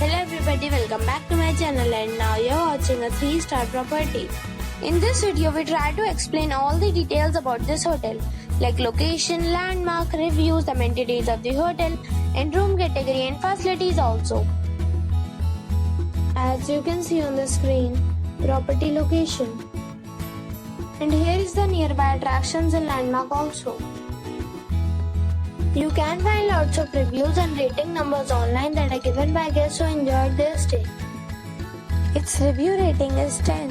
Hello everybody, welcome back to my channel and now you're watching a 3-star property. In this video, we try to explain all the details about this hotel like location, landmark, reviews, amenities of the hotel and room category and facilities also. As you can see on the screen, property location. And here is the nearby attractions and landmark also. You can find lots of reviews and rating numbers online that are given by guests who enjoyed their stay. Its review rating is 10,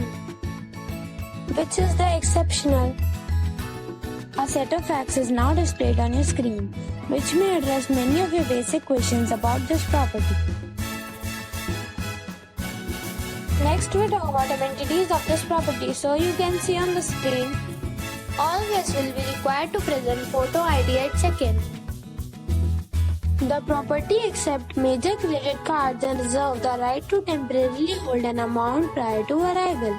which is the exceptional. A set of facts is now displayed on your screen, which may address many of your basic questions about this property. Next, we talk about amenities of this property. So you can see on the screen, all guests will be required to present photo ID at check-in. The property accepts major credit cards and reserves the right to temporarily hold an amount prior to arrival.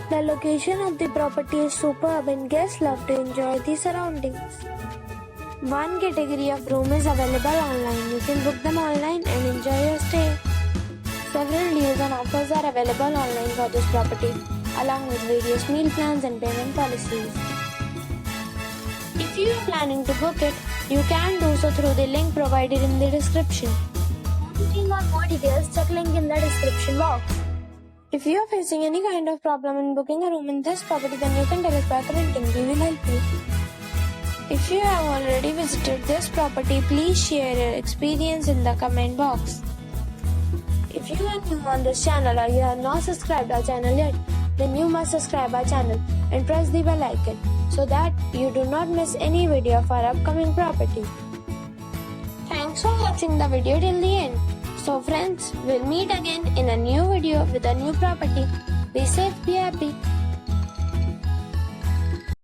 The location of the property is superb and guests love to enjoy the surroundings. One category of room is available online. You can book them online and enjoy your stay. Several deals and offers are available online for this property, along with various meal plans and payment policies. If you are planning to book it, you can do so through the link provided in the description. For booking or more details, check link in the description box. If you are facing any kind of problem in booking a room in this property, then you can tell us by commenting. We will help you. If you have already visited this property, please share your experience in the comment box. If you are new on this channel or you have not subscribed our channel yet, then you must subscribe our channel and press the bell icon so that you do not miss any video of our upcoming property. Thanks for watching the video till the end. So friends, we'll meet again in a new video with a new property. Be safe, be happy.